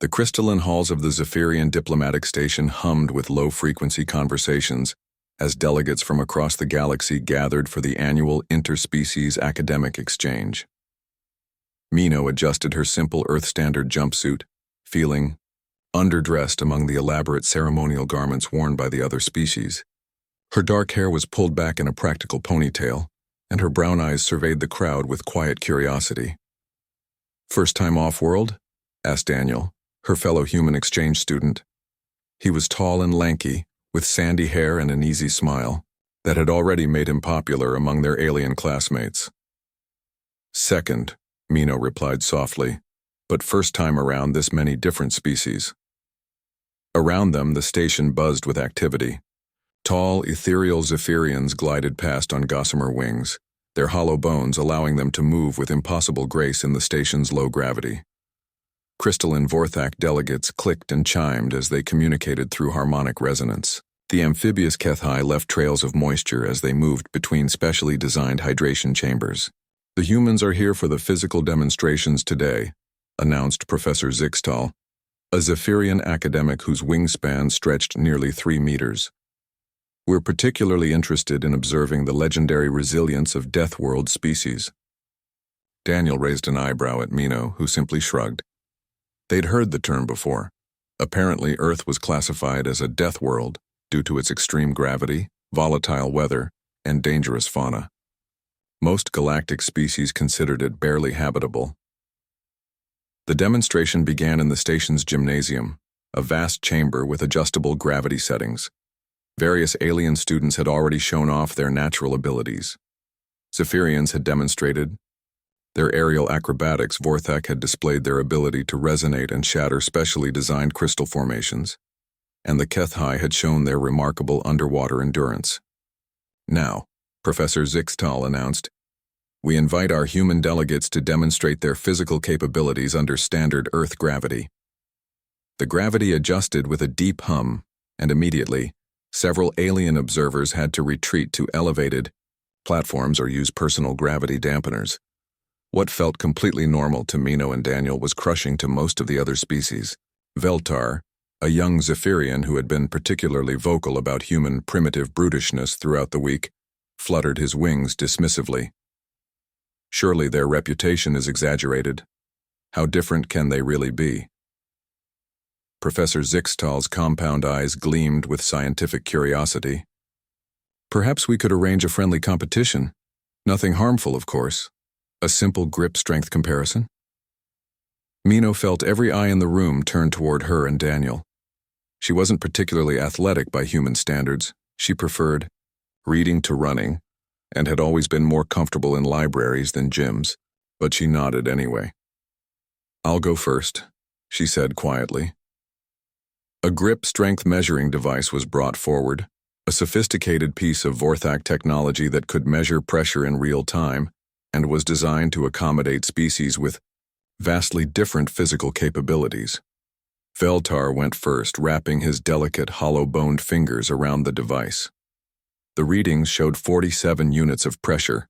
The crystalline halls of the Zephyrian diplomatic station hummed with low-frequency conversations as delegates from across the galaxy gathered for the annual interspecies academic exchange. Mino adjusted her simple Earth-standard jumpsuit, feeling underdressed among the elaborate ceremonial garments worn by the other species. Her dark hair was pulled back in a practical ponytail, and her brown eyes surveyed the crowd with quiet curiosity. "First time off-world?" asked Daniel, her fellow human exchange student. He was tall and lanky, with sandy hair and an easy smile that had already made him popular among their alien classmates. "Second," Mino replied softly, "but first time around this many different species." Around them, the station buzzed with activity. Tall, ethereal Zephyrians glided past on gossamer wings, their hollow bones allowing them to move with impossible grace in the station's low gravity. Crystalline Vorthak delegates clicked and chimed as they communicated through harmonic resonance. The amphibious Kethai left trails of moisture as they moved between specially designed hydration chambers. "The humans are here for the physical demonstrations today," announced Professor Zixtal, a Zephyrian academic whose wingspan stretched nearly 3 meters. "We're particularly interested in observing the legendary resilience of Deathworld species." Daniel raised an eyebrow at Mino, who simply shrugged. They'd heard the term before. Apparently, Earth was classified as a death world due to its extreme gravity, volatile weather, and dangerous fauna. Most galactic species considered it barely habitable. The demonstration began in the station's gymnasium, a vast chamber with adjustable gravity settings. Various alien students had already shown off their natural abilities. Zephyrians had demonstrated their aerial acrobatics. Vorthak had displayed their ability to resonate and shatter specially designed crystal formations, and the Kethai had shown their remarkable underwater endurance. "Now," Professor Zixtal announced, "we invite our human delegates to demonstrate their physical capabilities under standard Earth gravity." The gravity adjusted with a deep hum, and immediately, several alien observers had to retreat to elevated platforms or use personal gravity dampeners. What felt completely normal to Mino and Daniel was crushing to most of the other species. Veltar, a young Zephyrian who had been particularly vocal about human primitive brutishness throughout the week, fluttered his wings dismissively. "Surely their reputation is exaggerated. How different can they really be?" Professor Zixtal's compound eyes gleamed with scientific curiosity. "Perhaps we could arrange a friendly competition. Nothing harmful, of course. A simple grip strength comparison." Mino felt every eye in the room turn toward her and Daniel. She wasn't particularly athletic by human standards. She preferred reading to running, and had always been more comfortable in libraries than gyms, but she nodded anyway. "I'll go first," she said quietly. A grip strength measuring device was brought forward, a sophisticated piece of Vorthak technology that could measure pressure in real time, and was designed to accommodate species with vastly different physical capabilities. Veltar went first, wrapping his delicate, hollow-boned fingers around the device. The readings showed 47 units of pressure,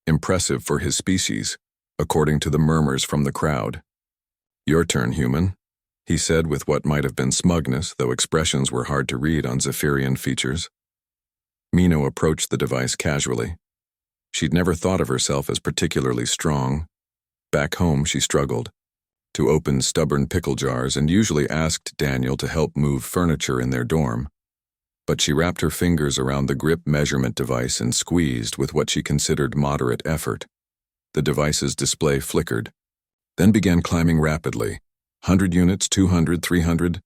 impressive for his species, according to the murmurs from the crowd. "Your turn, human," he said with what might have been smugness, though expressions were hard to read on Zephyrian features. Mino approached the device casually. She'd never thought of herself as particularly strong. Back home, she struggled to open stubborn pickle jars and usually asked Daniel to help move furniture in their dorm. But she wrapped her fingers around the grip measurement device and squeezed with what she considered moderate effort. The device's display flickered, then began climbing rapidly. 100 units, 200, 300.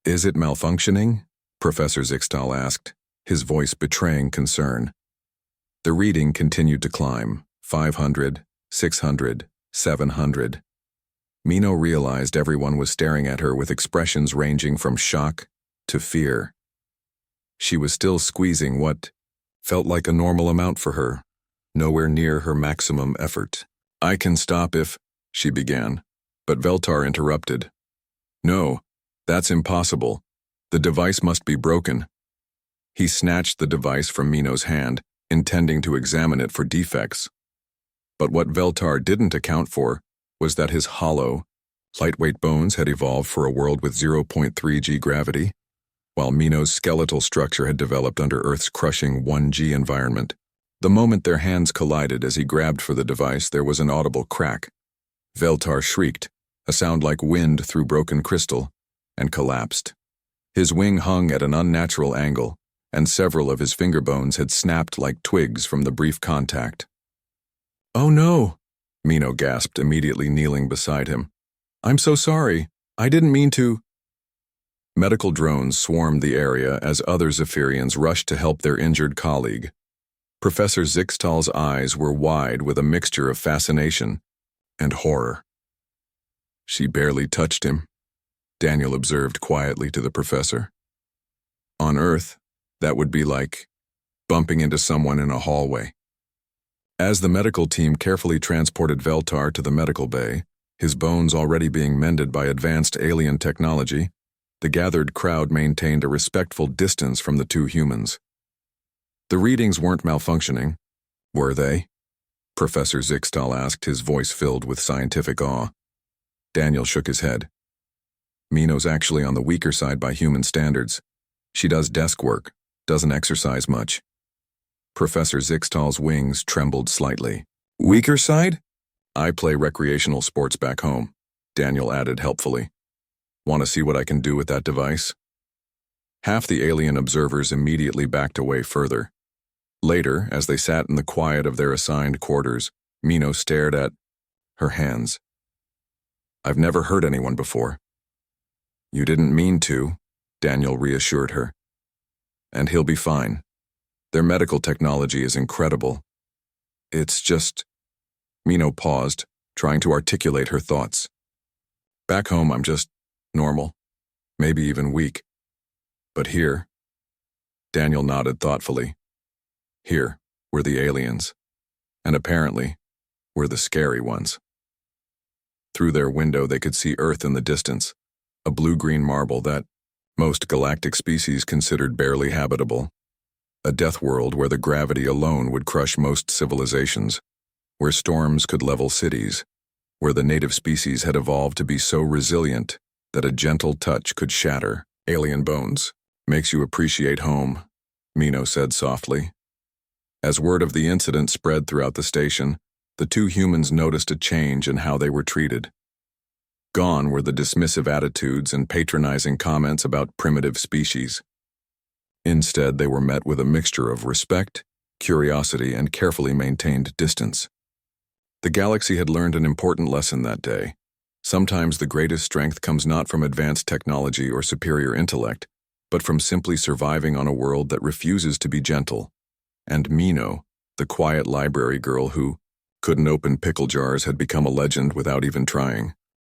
"Is it malfunctioning?" Professor Zixtal asked, his voice betraying concern. The reading continued to climb, 500, 600, 700. Mino realized everyone was staring at her with expressions ranging from shock to fear. She was still squeezing what felt like a normal amount for her, nowhere near her maximum effort. "I can stop if," she began, but Veltar interrupted. "No, that's impossible. The device must be broken." He snatched the device from Mino's hand, intending to examine it for defects. But what Veltar didn't account for was that his hollow, Lightweight bones had evolved for a world with 0.3 g gravity, while Mino's skeletal structure had developed under Earth's crushing 1 g environment. The moment their hands collided as he grabbed for the device, there was an audible crack. Veltar shrieked, a sound like wind through broken crystal, and collapsed. His wing hung at an unnatural angle, and several of his finger bones had snapped like twigs from the brief contact. "Oh no," Mino gasped, immediately kneeling beside him. "I'm so sorry. I didn't mean to." Medical drones swarmed the area as other Zephyrians rushed to help their injured colleague. Professor Zixtal's eyes were wide with a mixture of fascination and horror. "She barely touched him," Daniel observed quietly to the professor. On Earth, that would be like bumping into someone in a hallway. As the medical team carefully transported Veltar to the medical bay, his bones already being mended by advanced alien technology, the gathered crowd maintained a respectful distance from the two humans. The readings weren't malfunctioning, were they? Professor Zixtal asked, his voice filled with scientific awe. Daniel shook his head. "Mino's actually on the weaker side by human standards. She does desk work, doesn't exercise much." Professor Zixtal's wings trembled slightly. "Weaker side?" "I play recreational sports back home," Daniel added helpfully. "Want to see what I can do with that device?" Half the alien observers immediately backed away further. Later, as they sat in the quiet of their assigned quarters, Mino stared at her hands. "I've never hurt anyone before." "You didn't mean to," Daniel reassured her. "And he'll be fine. Their medical technology is incredible. It's just..." Mino paused, trying to articulate her thoughts. "Back home, I'm just normal, maybe even weak. But here..." Daniel nodded thoughtfully. "Here, we're the aliens. And apparently, we're the scary ones." Through their window, they could see Earth in the distance, a blue-green marble that most galactic species considered barely habitable. A death world where the gravity alone would crush most civilizations, where storms could level cities, where the native species had evolved to be so resilient that a gentle touch could shatter alien bones. "Makes you appreciate home," Mino said softly. As word of the incident spread throughout the station, the two humans noticed a change in how they were treated. Gone were the dismissive attitudes and patronizing comments about primitive species. Instead, they were met with a mixture of respect, curiosity, and carefully maintained distance. The galaxy had learned an important lesson that day. Sometimes the greatest strength comes not from advanced technology or superior intellect, but from simply surviving on a world that refuses to be gentle. And Mino, the quiet library girl who couldn't open pickle jars, had become a legend without even trying.